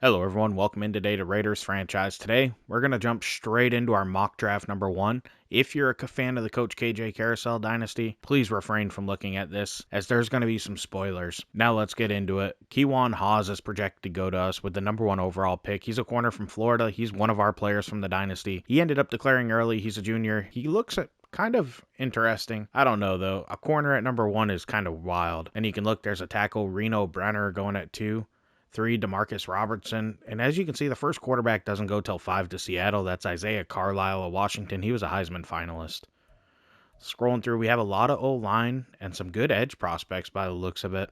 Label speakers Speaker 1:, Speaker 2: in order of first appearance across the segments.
Speaker 1: Hello everyone, welcome in today to Raiders franchise. Today, we're going to jump straight into our mock draft number 1. If you're a fan of the Coach KJ Dynasty, please refrain from looking at this, as there's going to be some spoilers. Now let's get into it. Kewan Haas is projected to go to us with the number 1 overall pick. He's a corner from Florida. He's one of our players from the Dynasty. He ended up declaring early. He's a junior. He looks at kind of interesting. I don't know though. A corner at number 1 is kind of wild. And you can look, there's a tackle, Reno Brenner, going at 2. 3, Demarcus Robertson. And as you can see, the first quarterback doesn't go till 5 to Seattle. That's Isaiah Carlisle of Washington. He was a Heisman finalist. Scrolling through, we have a lot of O-line and some good edge prospects by the looks of it.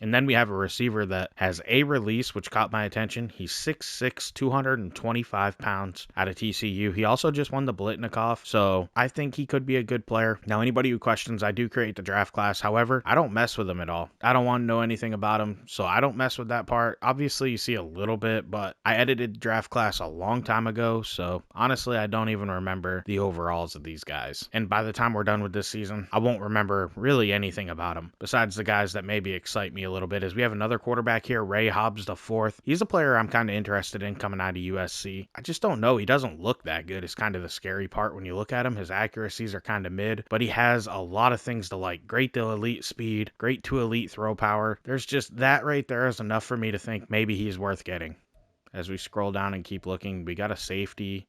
Speaker 1: And then we have a receiver that has a release, which caught my attention. He's 6'6", 225 pounds out of TCU. He also just won the Blitnikoff, so I think he could be a good player. Now, anybody who questions, I do create the draft class. However, I don't mess with him at all. I don't want to know anything about him, so I don't mess with that part. Obviously, you see a little bit, but I edited the draft class a long time ago, so honestly, I don't even remember the overalls of these guys. And by the time we're done with this season, I won't remember really anything about them, besides the guys that maybe excite me a little bit. As we have another quarterback here, Ray Hobbs IV. He's a player I'm kind of interested in coming out of USC. I just don't know. He doesn't look that good. It's kind of the scary part when you look at him. His accuracies are kind of mid, but he has a lot of things to like. Great to elite speed, great to elite throw power. There's just that right there is enough for me to think maybe he's worth getting. As we scroll down and keep looking, we got a safety.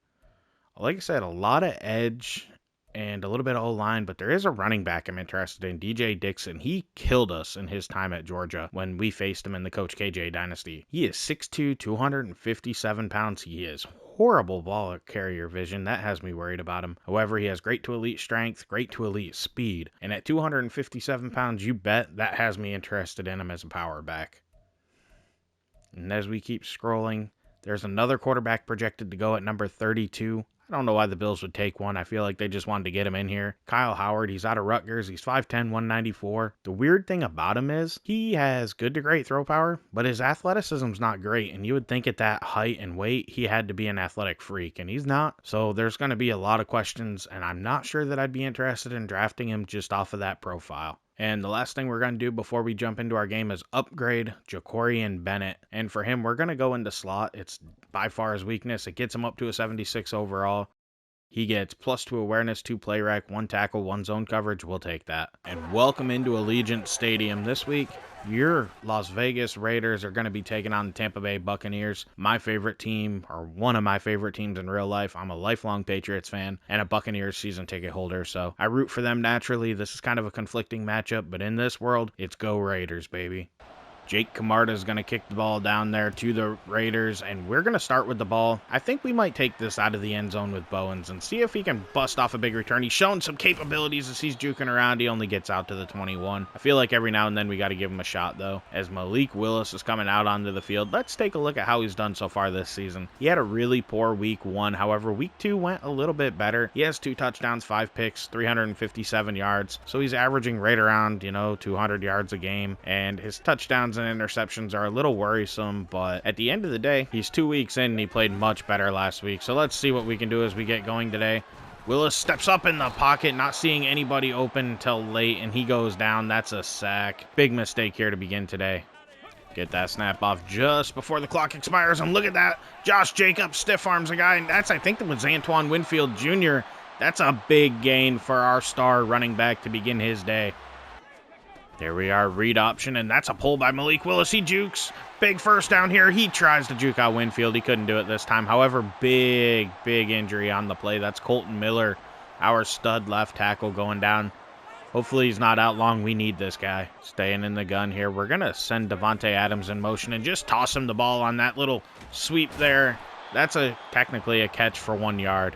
Speaker 1: Like I said, a lot of edge and a little bit of O-line, but there is a running back I'm interested in, DJ Dixon. He killed us in his time at Georgia when we faced him in the Coach KJ Dynasty. He is 6'2", 257 pounds. He is horrible ball carrier vision. That has me worried about him. However, he has great to elite strength, great to elite speed, and at 257 pounds, you bet that has me interested in him as a power back. And as we keep scrolling, there's another quarterback projected to go at number 32. I don't know why the Bills would take one. I feel like they just wanted to get him in here. Kyle Howard, he's out of Rutgers. He's 5'10", 194. The weird thing about him is he has good to great throw power, but his athleticism's not great. And you would think at that height and weight, he had to be an athletic freak, and he's not. So there's going to be a lot of questions, and I'm not sure that I'd be interested in drafting him just off of that profile. And the last thing we're going to do before we jump into our game is upgrade Jacorian Bennett. And for him, we're going to go into slot. It's by far his weakness. It gets him up to a 76 overall. He gets +2 awareness, 2 play rec, 1 tackle, 1 zone coverage. We'll take that. And welcome into Allegiant Stadium. This week, your Las Vegas Raiders are going to be taking on the Tampa Bay Buccaneers. My favorite team, or one of my favorite teams in real life. I'm a lifelong Patriots fan and a Buccaneers season ticket holder, so I root for them naturally. This is kind of a conflicting matchup, but in this world, it's go Raiders, baby. Jake Camarda is going to kick the ball down there to the Raiders, and we're going to start with the ball. I think we might take this out of the end zone with Bowens and see if he can bust off a big return. He's shown some capabilities as he's juking around. He only gets out to the 21. I feel like every now and then we got to give him a shot, though. As Malik Willis is coming out onto the field, let's take a look at how he's done so far this season. He had a really poor week 1. However, week 2 went a little bit better. He has 2 touchdowns, 5 picks, 357 yards. So he's averaging right around, 200 yards a game. And his touchdowns and interceptions are a little worrisome, but at the end of the day, he's 2 weeks in and he played much better last week. So let's see what we can do as we get going today. Willis steps up in the pocket, not seeing anybody open until late, and he goes down. That's a sack. Big mistake here to begin today. Get that snap off just before the clock expires, and look at that. Josh Jacobs stiff arms a guy, and that's, I think that was Antoine Winfield Jr. That's a big gain for our star running back to begin his day. There we are, read option, and that's a pull by Malik Willis. He jukes. Big first down here. He tries to juke out Winfield. He couldn't do it this time. However, big injury on the play. That's Colton Miller, our stud left tackle, going down. Hopefully he's not out long. We need this guy. Staying in the gun here. We're going to send Devontae Adams in motion and just toss him the ball on that little sweep there. That's technically a catch for 1 yard.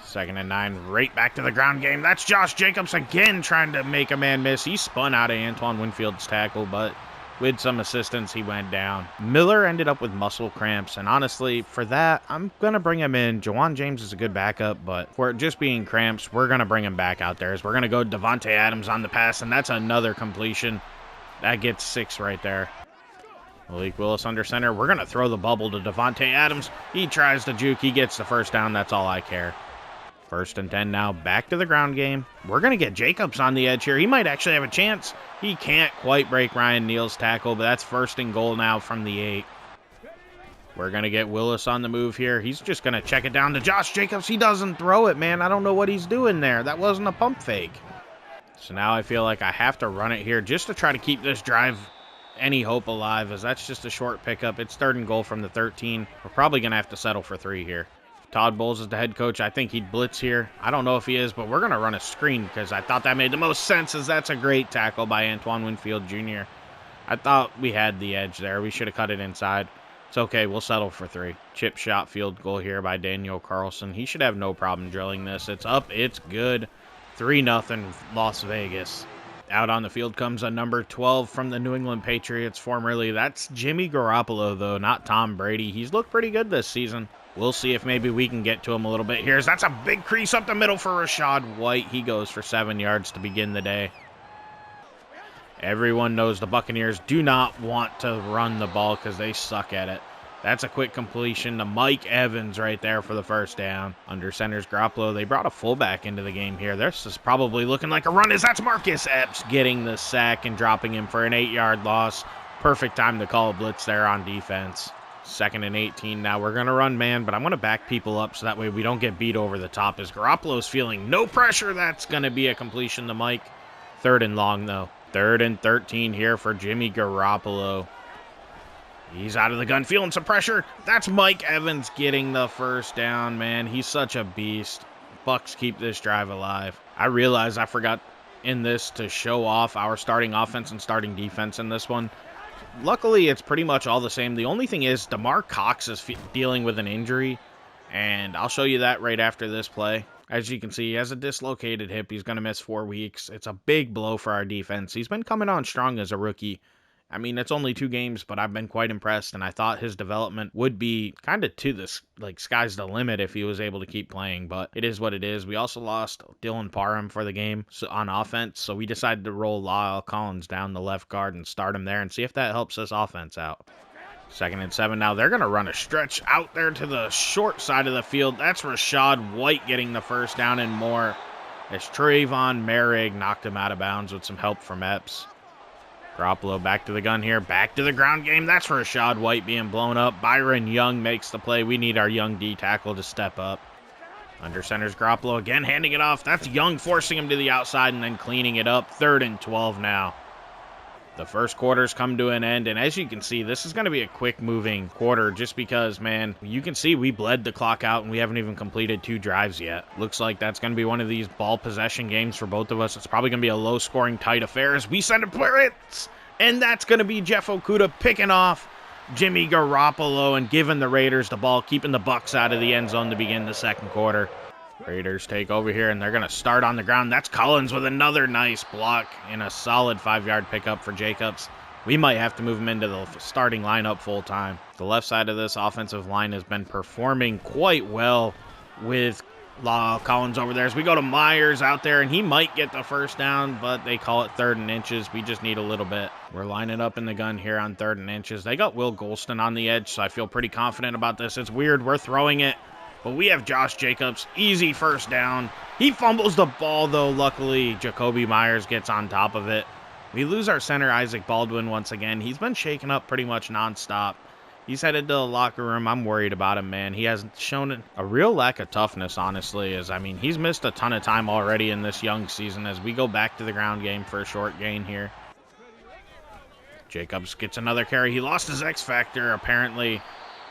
Speaker 1: 2nd and 9, right back to the ground game. That's Josh Jacobs again trying to make a man miss. He spun out of Antoine Winfield's tackle, but with some assistance, he went down. Miller ended up with muscle cramps, and honestly, for that, I'm going to bring him in. Jawan James is a good backup, but for it just being cramps, we're going to bring him back out there. As we're going to go Devontae Adams on the pass, and that's another completion. That gets 6 right there. Malik Willis under center. We're going to throw the bubble to Devontae Adams. He tries to juke. He gets the first down. That's all I care. First and 10 now, back to the ground game. We're going to get Jacobs on the edge here. He might actually have a chance. He can't quite break Ryan Neal's tackle, but that's first and goal now from the 8. We're going to get Willis on the move here. He's just going to check it down to Josh Jacobs. He doesn't throw it, man. I don't know what he's doing there. That wasn't a pump fake. So now I feel like I have to run it here just to try to keep this drive any hope alive, as that's just a short pickup. It's third and goal from the 13. We're probably going to have to settle for 3 here. Todd Bowles is the head coach. I think he'd blitz here. I don't know if he is, but we're going to run a screen because I thought that made the most sense, as that's a great tackle by Antoine Winfield Jr. I thought we had the edge there. We should have cut it inside. It's okay. We'll settle for 3. Chip shot field goal here by Daniel Carlson. He should have no problem drilling this. It's up. It's good. 3-0 Las Vegas. Out on the field comes a number 12 from the New England Patriots, formerly. That's Jimmy Garoppolo, though, not Tom Brady. He's looked pretty good this season. We'll see if maybe we can get to him a little bit here. That's a big crease up the middle for Rachaad White. He goes for 7 yards to begin the day. Everyone knows the Buccaneers do not want to run the ball because they suck at it. That's a quick completion to Mike Evans right there for the first down. Under center's Garoppolo. They brought a fullback into the game here. This is probably looking like a run, as that's Marcus Epps getting the sack and dropping him for an 8-yard loss. Perfect time to call a blitz there on defense. 2nd and 18 now. We're going to run man, but I'm going to back people up so that way we don't get beat over the top. As Garoppolo's feeling no pressure, that's going to be a completion to Mike. 3rd and long, though. 3rd and 13 here for Jimmy Garoppolo. He's out of the gun, feeling some pressure. That's Mike Evans getting the first down, man. He's such a beast. Bucs keep this drive alive. I realize I forgot in this to show off our starting offense and starting defense in this one. Luckily, it's pretty much all the same. The only thing is DeMar Cox is dealing with an injury, and I'll show you that right after this play. As you can see, he has a dislocated hip. He's going to miss 4 weeks. It's a big blow for our defense. He's been coming on strong as a rookie. I mean, it's only 2 games, but I've been quite impressed, and I thought his development would be kind of to this, like, sky's the limit if he was able to keep playing, but it is what it is. We also lost Dylan Parham for the game on offense, so we decided to roll Lyle Collins down the left guard and start him there and see if that helps us offense out. 2nd and 7 now. They're going to run a stretch out there to the short side of the field. That's Rachaad White getting the first down and more, as Trayvon Merrick knocked him out of bounds with some help from Epps. Garoppolo back to the gun here, back to the ground game. That's Rachaad White being blown up. Byron Young makes the play. We need our young D tackle to step up. Under center's Garoppolo again, handing it off. That's Young forcing him to the outside and then cleaning it up. 3rd and 12 now. The first quarter's come to an end, and as you can see, this is going to be a quick-moving quarter just because, man, you can see we bled the clock out, and we haven't even completed 2 drives yet. Looks like that's going to be one of these ball possession games for both of us. It's probably going to be a low-scoring, tight affair as we send a blitz, and that's going to be Jeff Okudah picking off Jimmy Garoppolo and giving the Raiders the ball, keeping the Bucs out of the end zone to begin the second quarter. Raiders take over here, and they're going to start on the ground. That's Collins with another nice block and a solid 5-yard pickup for Jacobs. We might have to move him into the starting lineup full time. The left side of this offensive line has been performing quite well with Collins over there. As we go to Myers out there, and he might get the first down, but they call it 3rd and inches. We just need a little bit. We're lining up in the gun here on 3rd and inches. They got Will Golston on the edge, so I feel pretty confident about this. It's weird. We're throwing it. But we have Josh Jacobs, easy first down. He fumbles the ball, though. Luckily, Jacoby Myers gets on top of it. We lose our center, Isaac Baldwin, once again. He's been shaken up pretty much nonstop. He's headed to the locker room. I'm worried about him, man. He has shown a real lack of toughness, honestly. He's missed a ton of time already in this young season as we go back to the ground game for a short gain here. Jacobs gets another carry. He lost his X factor, apparently.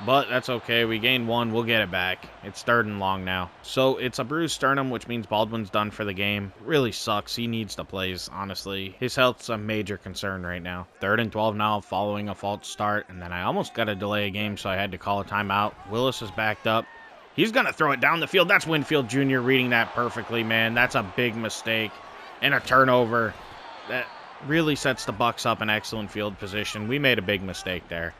Speaker 1: But that's okay. We gained 1. We'll get it back. It's 3rd and long now. So it's a bruised sternum, which means Baldwin's done for the game. Really sucks. He needs the plays, honestly. His health's a major concern right now. 3rd and 12 now following a false start. And then I almost got to delay a game, so I had to call a timeout. Willis is backed up. He's going to throw it down the field. That's Winfield Jr. reading that perfectly, man. That's a big mistake. And a turnover. That really sets the Bucs up in excellent field position. We made a big mistake there.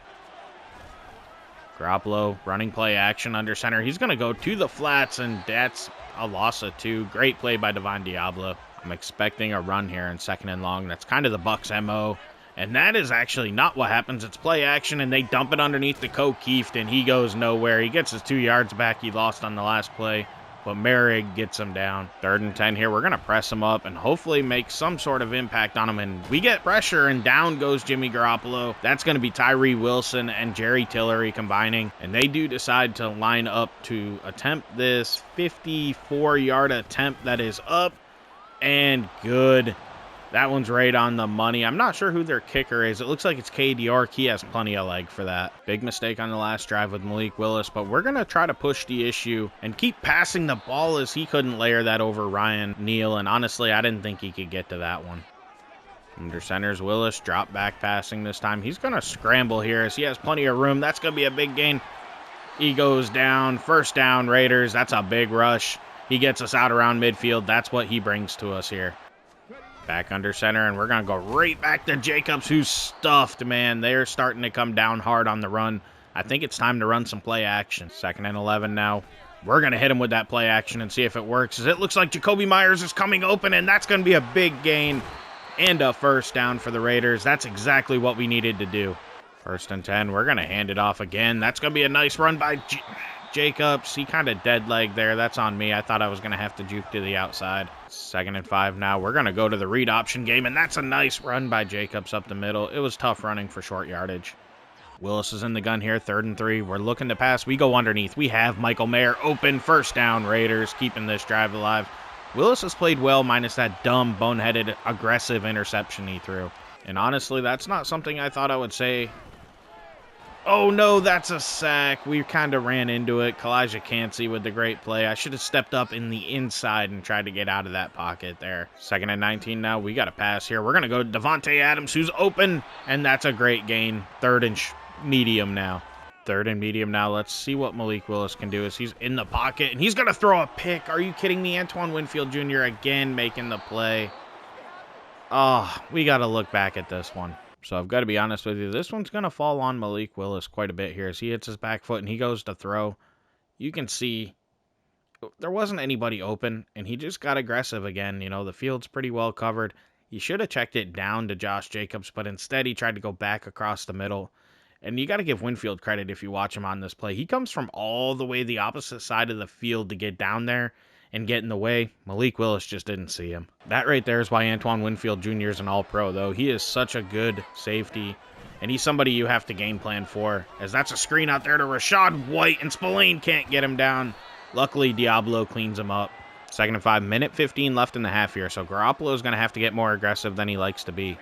Speaker 1: Garoppolo, running play action under center. He's going to go to the flats, and that's a loss of 2. Great play by Devon Diablo. I'm expecting a run here in 2nd and long. That's kind of the Bucs' MO. And that is actually not what happens. It's play action, and they dump it underneath the O'Keefe, and he goes nowhere. He gets his 2 yards back he lost on the last play. but Merrick gets him down. 3rd and 10 here. We're going to press him up and hopefully make some sort of impact on him. And we get pressure, and down goes Jimmy Garoppolo. That's going to be Tyree Wilson and Jerry Tillery combining. And they do decide to line up to attempt this 54-yard attempt that is up and good. That one's right on the money. I'm not sure who their kicker is. It looks like it's Cade York. He has plenty of leg for that. Big mistake on the last drive with Malik Willis, but we're going to try to push the issue and keep passing the ball as he couldn't layer that over Ryan Neal, and honestly, I didn't think he could get to that one. Under center's Willis, drop back passing this time. He's going to scramble here as he has plenty of room. That's going to be a big gain. He goes down. 1st down, Raiders. That's a big rush. He gets us out around midfield. That's what he brings to us here. Back under center, and we're going to go right back to Jacobs, who's stuffed, man. They're starting to come down hard on the run. I think it's time to run some play action. 2nd and 11 now. We're going to hit him with that play action and see if it works. As it looks like Jacoby Myers is coming open, and that's going to be a big gain and a 1st down for the Raiders. That's exactly what we needed to do. 1st and 10. We're going to hand it off again. That's going to be a nice run by Jacobs. He kind of dead leg there. That's on me. I thought I was going to have to juke to the outside. 2nd and 5 now. We're going to go to the read option game, and that's a nice run by Jacobs up the middle. It was tough running for short yardage. Willis is in the gun here. 3rd and 3. We're looking to pass. We go underneath. We have Michael Mayer open. 1st down, Raiders, keeping this drive alive. Willis has played well minus that dumb, boneheaded, aggressive interception he threw. And honestly, that's not something I thought I would say. Oh, no, that's a sack. We kind of ran into it. Kalijah Cansey with the great play. I should have stepped up in the inside and tried to get out of that pocket there. 2nd and 19 now. We got to pass here. We're going to go to Devontae Adams, who's open, and that's a great gain. 3rd and medium now. 3rd and medium now. Let's see what Malik Willis can do as he's in the pocket, and he's going to throw a pick. Are you kidding me? Antoine Winfield Jr. again making the play. Oh, we got to look back at this one. So I've got to be honest with you, this one's going to fall on Malik Willis quite a bit here as he hits his back foot and he goes to throw. You can see there wasn't anybody open, and he just got aggressive again. You know, the field's pretty well covered. He should have checked it down to Josh Jacobs, but instead he tried to go back across the middle. And you got to give Winfield credit if you watch him on this play. He comes from all the way the opposite side of the field to get down there and get in the way. Malik Willis just didn't see him. That right there is why Antoine Winfield Jr. is an all-pro, though. He is such a good safety, and he's somebody you have to game plan for, as that's a screen out there to Rachaad White, and Spillane can't get him down. Luckily, Diablo cleans him up. 2nd and 5, minute 15 left in the half here, so Garoppolo is going to have to get more aggressive than he likes to be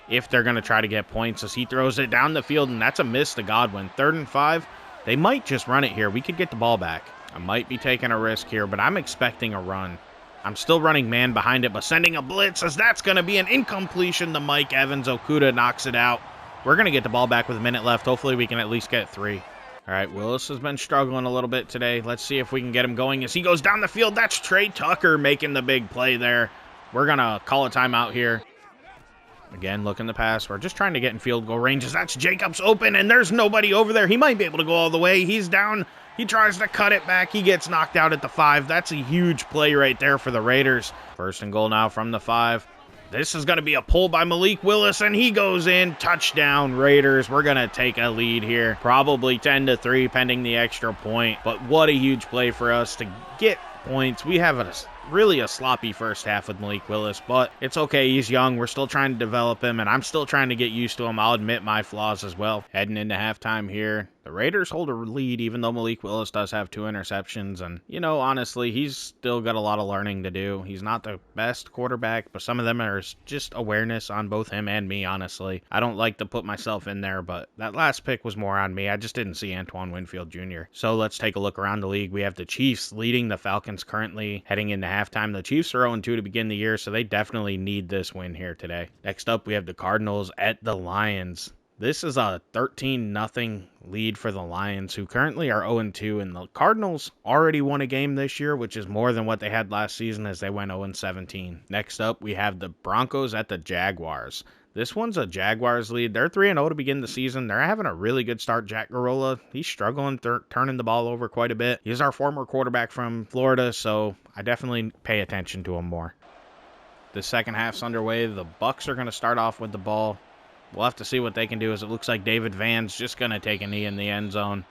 Speaker 1: if they're going to try to get points, as he throws it down the field, and that's a miss to Godwin. 3rd and 5, they might just run it here. We could get the ball back. I might be taking a risk here, but I'm expecting a run. I'm still running man behind it, but sending a blitz, as that's going to be an incompletion to Mike Evans. Okudah knocks it out. We're going to get the ball back with a minute left. Hopefully we can at least get 3. All right, Willis has been struggling a little bit today. Let's see if we can get him going as he goes down the field. That's Trey Tucker making the big play there. We're going to call a timeout here. Again, looking to pass. We're just trying to get in field goal ranges. That's Jacobs open, and there's nobody over there. He might be able to go all the way. He's down. He tries to cut it back. He gets knocked out at the 5. That's a huge play right there for the Raiders. 1st and goal now from the 5. This is going to be a pull by Malik Willis, and he goes in. Touchdown, Raiders. We're going to take a lead here. Probably 10-3 pending the extra point. But what a huge play for us to get points. We have really a sloppy first half with Malik Willis, but it's okay. He's young. We're still trying to develop him, and I'm still trying to get used to him. I'll admit my flaws as well. Heading into halftime here, the Raiders hold a lead, even though Malik Willis does have 2 interceptions, and, you know, honestly, he's still got a lot of learning to do. He's not the best quarterback, but some of them are just awareness on both him and me, honestly. I don't like to put myself in there, but that last pick was more on me. I just didn't see Antoine Winfield Jr. So let's take a look around the league. We have the Chiefs leading the Falcons currently heading into halftime. The Chiefs are 0-2 to begin the year, so they definitely need this win here today. Next up, we have the Cardinals at the Lions. This is a 13-0 lead for the Lions, who currently are 0-2, and the Cardinals already won a game this year, which is more than what they had last season as they went 0-17. Next up, we have the Broncos at the Jaguars. This one's a Jaguars lead. They're 3-0 to begin the season. They're having a really good start. Jack Garola, he's struggling, turning the ball over quite a bit. He's our former quarterback from Florida, so I definitely pay attention to him more. The second half's underway. The Bucs are going to start off with the ball. We'll have to see what they can do, as it looks like David Van's just going to take a knee in the end zone.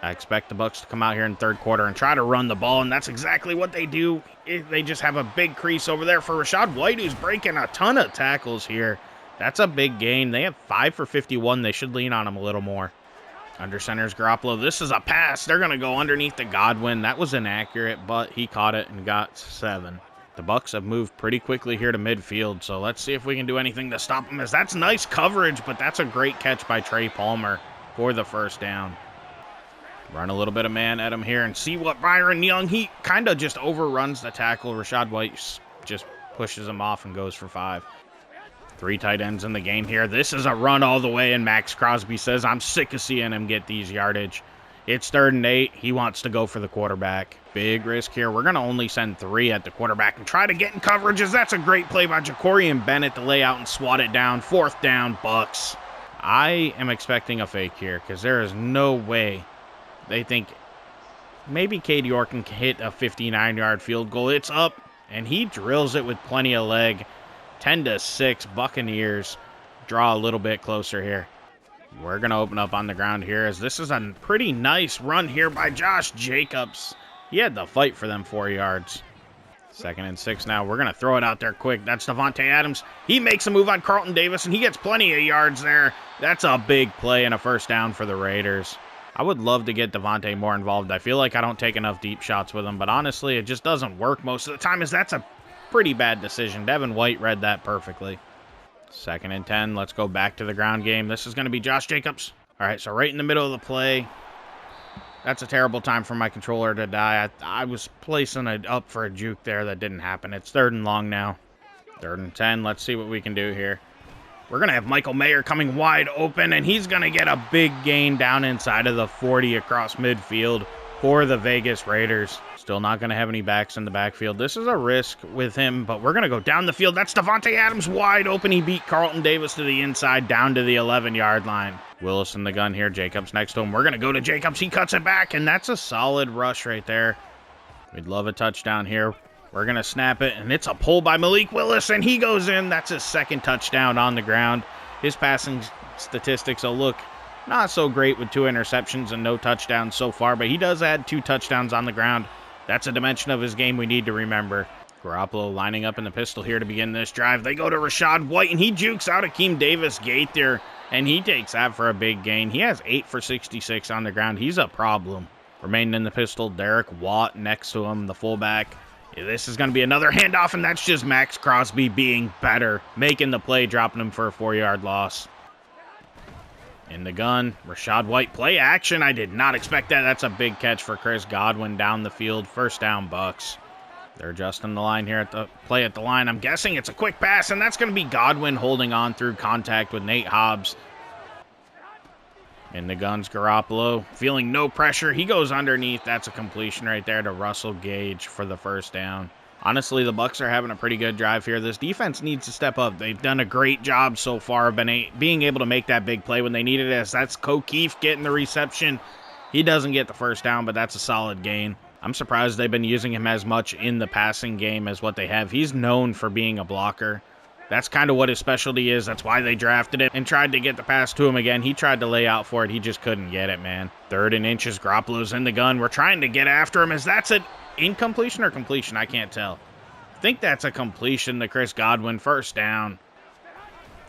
Speaker 1: I expect the Bucs to come out here in the third quarter and try to run the ball, and that's exactly what they do. They just have a big crease over there for Rachaad White, who's breaking a ton of tackles here. That's a big gain. They have 5 for 51. They should lean on him a little more. Under center's Garoppolo. This is a pass. They're going to go underneath the Godwin. That was inaccurate, but he caught it and got 7. The Bucs have moved pretty quickly here to midfield, so let's see if we can do anything to stop them. As that's nice coverage, but that's a great catch by Trey Palmer for the first down. Run a little bit of man at him here and see what Byron Young, he kind of just overruns the tackle. Rachaad White just pushes him off and goes for 5. 3 tight ends in the game here. This is a run all the way, and Max Crosby says, I'm sick of seeing him get these yardage. It's 3rd and 8. He wants to go for the quarterback. Big risk here. We're going to only send 3 at the quarterback and try to get in coverages. That's a great play by Jacorian Bennett to lay out and swat it down. 4th down, Bucs. I am expecting a fake here because there is no way they think maybe Cade York can hit a 59-yard field goal. It's up, and he drills it with plenty of leg. 10-6, Buccaneers draw a little bit closer here. We're going to open up on the ground here as this is a pretty nice run here by Josh Jacobs. He had to fight for them 4 yards. 2nd and 6 now. We're going to throw it out there quick. That's Davante Adams. He makes a move on Carlton Davis, and he gets plenty of yards there. That's a big play and a first down for the Raiders. I would love to get Davante more involved. I feel like I don't take enough deep shots with him, but honestly, it just doesn't work most of the time, as that's a pretty bad decision. Devin White read that perfectly. 2nd and 10. Let's go back to the ground game. This is going to be Josh Jacobs. All right, so right in the middle of the play. That's a terrible time for my controller to die. I was placing it up for a juke there that didn't happen. It's 3rd and long now. 3rd and 10. Let's see what we can do here. We're going to have Michael Mayer coming wide open, and he's going to get a big gain down inside of the 40 across midfield for the Vegas Raiders. Still not going to have any backs in the backfield. This is a risk with him, but we're going to go down the field. That's Davante Adams wide open. He beat Carlton Davis to the inside down to the 11-yard line. Willis in the gun here. Jacobs next to him. We're going to go to Jacobs. He cuts it back, and that's a solid rush right there. We'd love a touchdown here. We're going to snap it, and it's a pull by Malik Willis, and he goes in. That's his 2nd touchdown on the ground. His passing statistics will look not so great with 2 interceptions and no touchdowns so far, but he does add 2 touchdowns on the ground. That's a dimension of his game we need to remember. Garoppolo lining up in the pistol here to begin this drive. They go to Rachaad White, and he jukes out Akeem Davis-Gaither, and he takes that for a big gain. He has 8 for 66 on the ground. He's a problem. Remaining in the pistol, Derek Watt next to him, the fullback. This is going to be another handoff, and that's just Max Crosby being better, making the play, dropping him for a 4-yard loss. In the gun, Rachaad White, play action. I did not expect that. That's a big catch for Chris Godwin down the field. First down, Bucs. They're adjusting the line here at the play at the line. I'm guessing it's a quick pass, and that's going to be Godwin holding on through contact with Nate Hobbs. In the guns, Garoppolo, feeling no pressure. He goes underneath. That's a completion right there to Russell Gage for the first down. Honestly, the Bucs are having a pretty good drive here. This defense needs to step up. They've done a great job so far of being able to make that big play when they needed it. That's O'Keefe getting the reception. He doesn't get the first down, but that's a solid gain. I'm surprised they've been using him as much in the passing game as what they have. He's known for being a blocker. That's kind of what his specialty is. That's why they drafted him and tried to get the pass to him again. He tried to lay out for it. He just couldn't get it, man. 3rd and inches. Garoppolo's in the gun. We're trying to get after him. Is that's an incompletion or completion? I can't tell. I think that's a completion to Chris Godwin. First down.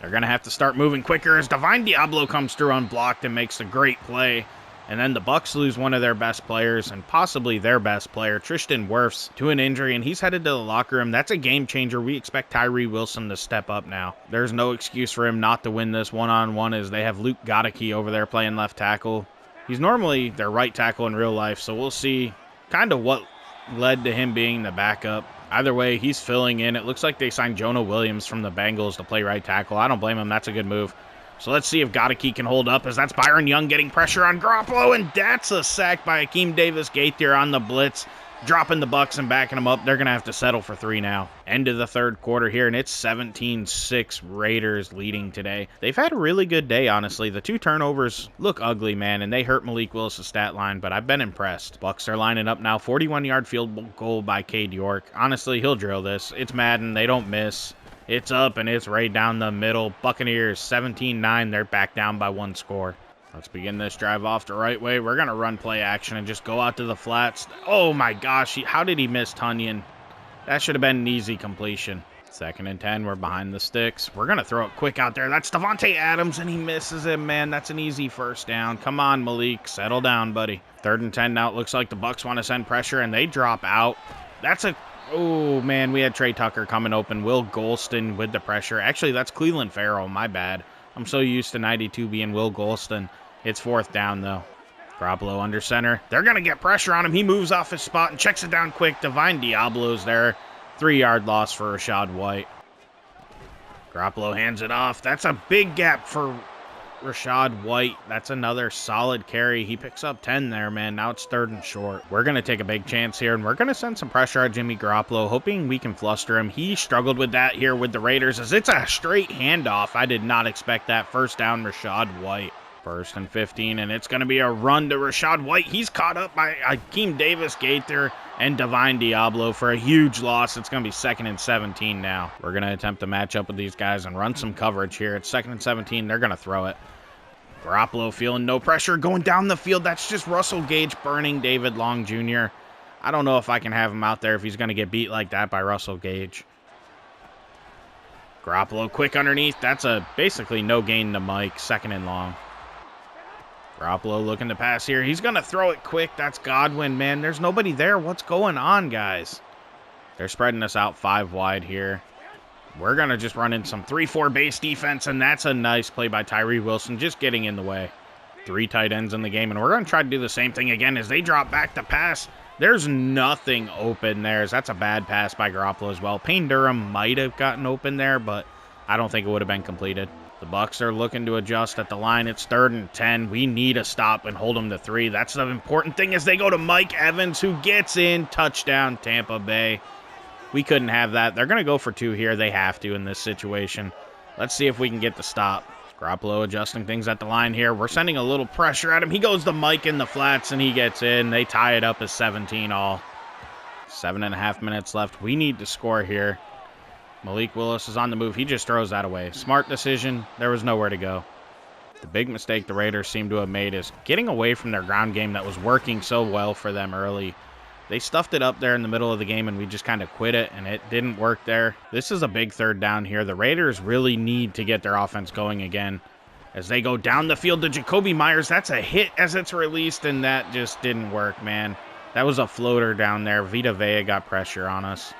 Speaker 1: They're going to have to start moving quicker as Divine Diablo comes through unblocked and makes a great play. And then the Bucs lose one of their best players and possibly their best player, Tristan Wirfs, to an injury, and he's headed to the locker room. That's a game changer. We expect Tyree Wilson to step up now. There's no excuse for him not to win this one-on-one as they have Luke Goedeke over there playing left tackle. He's normally their right tackle in real life, so we'll see kind of what led to him being the backup. Either way, he's filling in. It looks like they signed Jonah Williams from the Bengals to play right tackle. I don't blame him. That's a good move. So let's see if Goedeke can hold up, as that's Byron Young getting pressure on Garoppolo, and that's a sack by Akeem Davis-Gaither on the blitz, dropping the Bucs and backing them up. They're going to have to settle for 3 now. End of the 3rd quarter here, and it's 17-6 Raiders leading today. They've had a really good day, honestly. The 2 turnovers look ugly, man, and they hurt Malik Willis' stat line, but I've been impressed. Bucs are lining up now. 41-yard field goal by Cade York. Honestly, he'll drill this. It's Madden. They don't miss. It's up, and it's right down the middle. Buccaneers 17-9. They're back down by 1 score. Let's begin this drive off the right way. We're going to run play action and just go out to the flats. Oh my gosh, how did he miss Tunyon? That should have been an easy completion. 2nd and 10, we're behind the sticks. We're going to throw it quick out there. That's Devontae Adams, and he misses him, man. That's an easy first down. Come on, Malik. Settle down, buddy. 3rd and 10 now. It looks like the Bucs want to send pressure, and they drop out. Oh, man, we had Trey Tucker coming open. Will Golston with the pressure. Actually, that's Cleveland Farrell. My bad. I'm so used to 92 being Will Golston. It's 4th down, though. Garoppolo under center. They're going to get pressure on him. He moves off his spot and checks it down quick. Divine Diablo's there. 3-yard loss for Rachaad White. Garoppolo hands it off. That's a big gap for Rachaad White. That's another solid carry. He picks up 10 there, man. Now it's 3rd and short. We're going to take a big chance here, and we're going to send some pressure on Jimmy Garoppolo, hoping we can fluster him. He struggled with that here with the Raiders, as it's a straight handoff. I did not expect that. 1st down, Rachaad White. 1st and 15, and it's going to be a run to Rachaad White. He's caught up by Akeem Davis-Gaither and Divine Diablo for a huge loss. It's going to be 2nd and 17 now. We're going to attempt to match up with these guys and run some coverage here. It's 2nd and 17. They're going to throw it. Garoppolo feeling no pressure, going down the field. That's just Russell Gage burning David Long Jr. I don't know if I can have him out there if he's going to get beat like that by Russell Gage. Garoppolo quick underneath. That's a basically no gain to Mike. 2nd and long. Garoppolo looking to pass here. He's going to throw it quick. That's Godwin, man. There's nobody there. What's going on, guys? They're spreading us out 5 wide here. We're going to just run in some 3-4 base defense, and that's a nice play by Tyree Wilson, just getting in the way. 3 tight ends in the game, and we're going to try to do the same thing again as they drop back to pass. There's nothing open there. That's a bad pass by Garoppolo as well. Payne Durham might have gotten open there, but I don't think it would have been completed. The Bucs are looking to adjust at the line. It's 3rd and 10. We need a stop and hold them to 3. That's the important thing as they go to Mike Evans, who gets in. Touchdown, Tampa Bay. We couldn't have that. They're going to go for 2 here. They have to in this situation. Let's see if we can get the stop. Garoppolo adjusting things at the line here. We're sending a little pressure at him. He goes to Mike in the flats, and he gets in. They tie it up as 17 all. 7.5 minutes left. We need to score here. Malik Willis is on the move. He just throws that away. Smart decision. There was nowhere to go. The big mistake the Raiders seem to have made is getting away from their ground game that was working so well for them early. They stuffed it up there in the middle of the game, and we just kind of quit it, and it didn't work there. This is a big 3rd down here. The Raiders really need to get their offense going again. As they go down the field to Jacoby Myers, that's a hit as it's released, and that just didn't work, man. That was a floater down there. Vita Vea got pressure on us.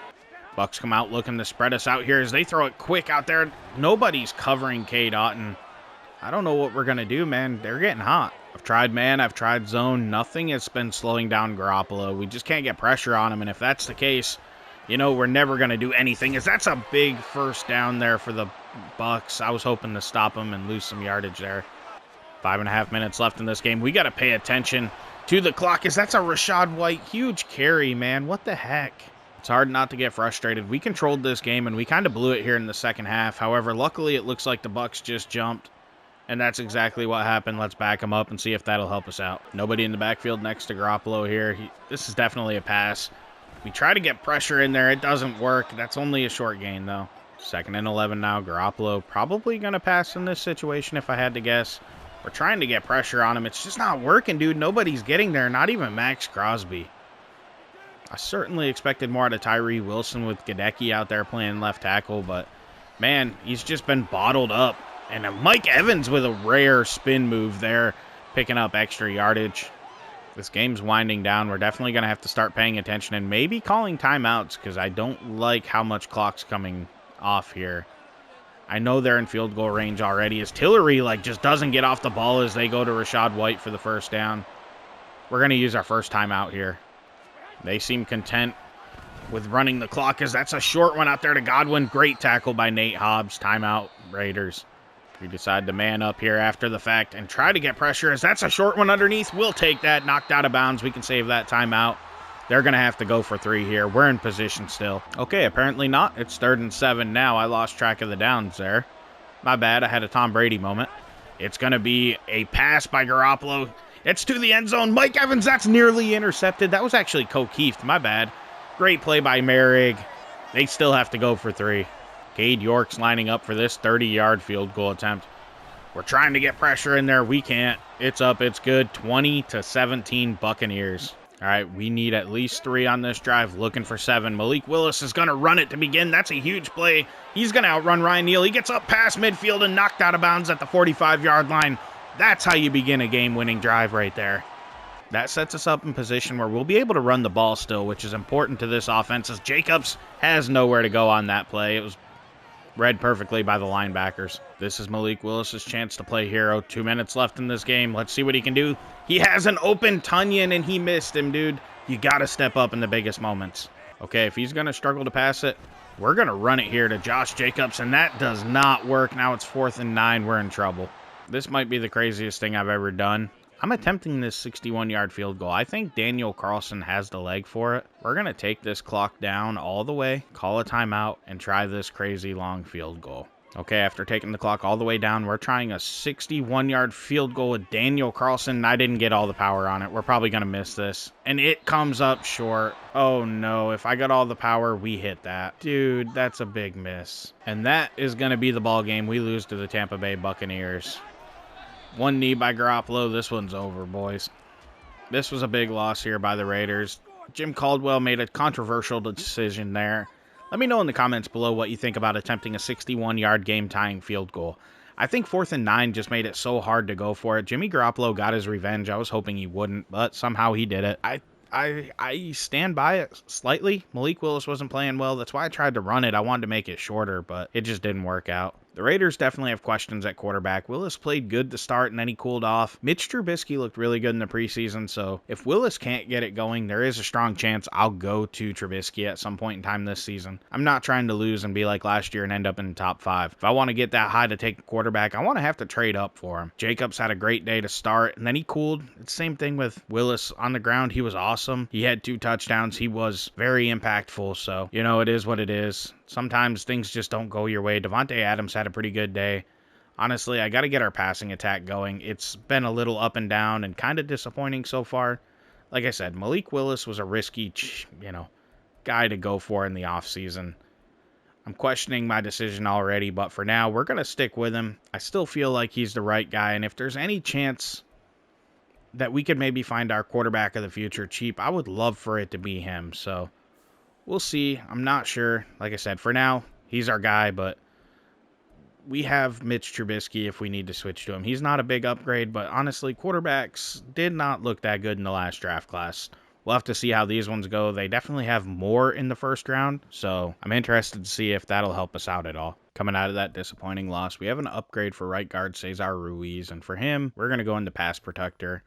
Speaker 1: Bucs come out looking to spread us out here as they throw it quick out there. Nobody's covering Cade Otton. I don't know what we're going to do, man. They're getting hot. I've tried man. I've tried zone. Nothing has been slowing down Garoppolo. We just can't get pressure on him, and if that's the case, you know, we're never going to do anything, as that's a big 1st down there for the Bucs. I was hoping to stop him and lose some yardage there. 5.5 minutes left in this game. We got to pay attention to the clock, as that's a Rachaad White huge carry, man. What the heck? It's hard not to get frustrated. We controlled this game, and we kind of blew it here in the 2nd half. However, luckily, it looks like the Bucs just jumped, and that's exactly what happened. Let's back them up and see if that'll help us out. Nobody in the backfield next to Garoppolo here. This is definitely a pass. We try to get pressure in there. It doesn't work. That's only a short gain, though. 2nd and 11 now. Garoppolo probably going to pass in this situation if I had to guess. We're trying to get pressure on him. It's just not working, dude. Nobody's getting there, not even Max Crosby. I certainly expected more out of Tyree Wilson with Gadecki out there playing left tackle, but, man, he's just been bottled up. And Mike Evans with a rare spin move there, picking up extra yardage. This game's winding down. We're definitely going to have to start paying attention and maybe calling timeouts, because I don't like how much clock's coming off here. I know they're in field goal range already, as Tillery just doesn't get off the ball as they go to Rachaad White for the 1st down. We're going to use our first timeout here. They seem content with running the clock, as that's a short one out there to Godwin. Great tackle by Nate Hobbs. Timeout, Raiders. We decide to man up here after the fact and try to get pressure, as that's a short one underneath. We'll take that. Knocked out of bounds. We can save that timeout. They're going to have to go for 3 here. We're in position still. Okay, apparently not. It's 3rd and 7 now. I lost track of the downs there. My bad. I had a Tom Brady moment. It's going to be a pass by Garoppolo. It's to the end zone. Mike Evans, that's nearly intercepted. That was actually O'Keefe. My bad. Great play by Merrig. They still have to go for 3. Cade York's lining up for this 30-yard field goal attempt. We're trying to get pressure in there. We can't. It's up. It's good. 20-17 Buccaneers. All right, we need at least 3 on this drive, looking for 7. Malik Willis is going to run it to begin. That's a huge play. He's going to outrun Ryan Neal. He gets up past midfield and knocked out of bounds at the 45-yard line. That's how you begin a game-winning drive right there. That sets us up in position where we'll be able to run the ball still, which is important to this offense, as Jacobs has nowhere to go on that play. It was read perfectly by the linebackers. This is Malik Willis's chance to play hero. 2 minutes left in this game. Let's see what he can do. He has an open Tunyon, and he missed him, dude. You got to step up in the biggest moments. Okay, if he's going to struggle to pass it, we're going to run it here to Josh Jacobs, and that does not work. Now it's 4th and 9. We're in trouble. This might be the craziest thing I've ever done. I'm attempting this 61-yard field goal. I think Daniel Carlson has the leg for it. We're going to take this clock down all the way, call a timeout, and try this crazy long field goal. Okay, after taking the clock all the way down, we're trying a 61-yard field goal with Daniel Carlson. I didn't get all the power on it. We're probably going to miss this. And it comes up short. Oh, no. If I got all the power, we hit that. Dude, that's a big miss. And that is going to be the ball game. We lose to the Tampa Bay Buccaneers. 1 knee by Garoppolo. This one's over, boys. This was a big loss here by the Raiders. Jim Caldwell made a controversial decision there. Let me know in the comments below what you think about attempting a 61-yard game-tying field goal. I think 4th and 9 just made it so hard to go for it. Jimmy Garoppolo got his revenge. I was hoping he wouldn't, but somehow he did it. I stand by it slightly. Malik Willis wasn't playing well. That's why I tried to run it. I wanted to make it shorter, but it just didn't work out. The Raiders definitely have questions at quarterback. Willis played good to start, and then he cooled off. Mitch Trubisky looked really good in the preseason, so if Willis can't get it going, there is a strong chance I'll go to Trubisky at some point in time this season. I'm not trying to lose and be like last year and end up in the top 5. If I want to get that high to take a quarterback, I want to have to trade up for him. Jacobs had a great day to start, and then he cooled. It's the same thing with Willis on the ground. He was awesome. He had 2 touchdowns. He was very impactful, so, you know, it is what it is. Sometimes things just don't go your way. Devontae Adams had a pretty good day. Honestly, I got to get our passing attack going. It's been a little up and down and kind of disappointing so far. Like I said, Malik Willis was a risky, guy to go for in the offseason. I'm questioning my decision already, but for now, we're going to stick with him. I still feel like he's the right guy, and if there's any chance that we could maybe find our quarterback of the future cheap, I would love for it to be him, so we'll see. I'm not sure. Like I said, for now, he's our guy, but we have Mitch Trubisky if we need to switch to him. He's not a big upgrade, but honestly, quarterbacks did not look that good in the last draft class. We'll have to see how these ones go. They definitely have more in the first round, so I'm interested to see if that'll help us out at all. Coming out of that disappointing loss, we have an upgrade for right guard Cesar Ruiz, and for him, we're going to go into pass protector.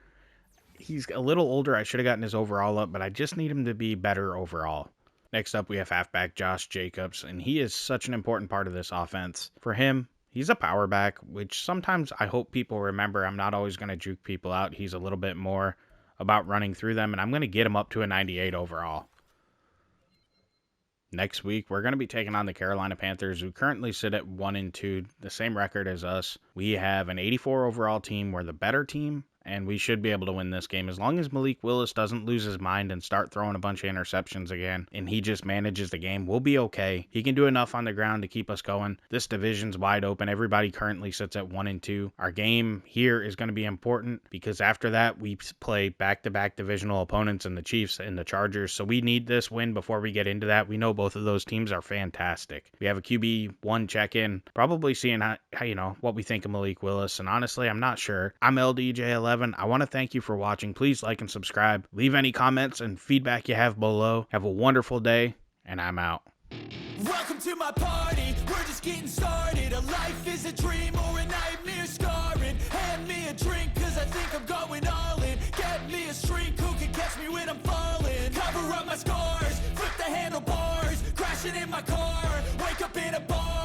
Speaker 1: He's a little older. I should have gotten his overall up, but I just need him to be better overall. Next up, we have halfback Josh Jacobs, and he is such an important part of this offense. For him, he's a power back, which sometimes I hope people remember. I'm not always going to juke people out. He's a little bit more about running through them, and I'm going to get him up to a 98 overall. Next week, we're going to be taking on the Carolina Panthers, who currently sit at 1-2, the same record as us. We have an 84 overall team. We're the better team, and we should be able to win this game as long as Malik Willis doesn't lose his mind and start throwing a bunch of interceptions again, and he just manages the game. We'll be okay. He can do enough on the ground to keep us going. This division's wide open. Everybody currently sits at 1-2. Our game here is going to be important because after that, we play back-to-back divisional opponents in the Chiefs and the Chargers, so we need this win before we get into that. We know both of those teams are fantastic. We have a QB1 check-in, probably seeing how what we think of Malik Willis, and honestly, I'm not sure. I'm LDJ11. I want to thank you for watching. Please like and subscribe. Leave any comments and feedback you have below. Have a wonderful day, and I'm out.
Speaker 2: Welcome to my party, we're just getting started. A life is a dream or a nightmare scarring. Hand me a drink, cause I think I'm going all in. Get me a shrink who can catch me when I'm falling. Cover up my scars, flip the handlebars, crashing in my car, wake up in a bar.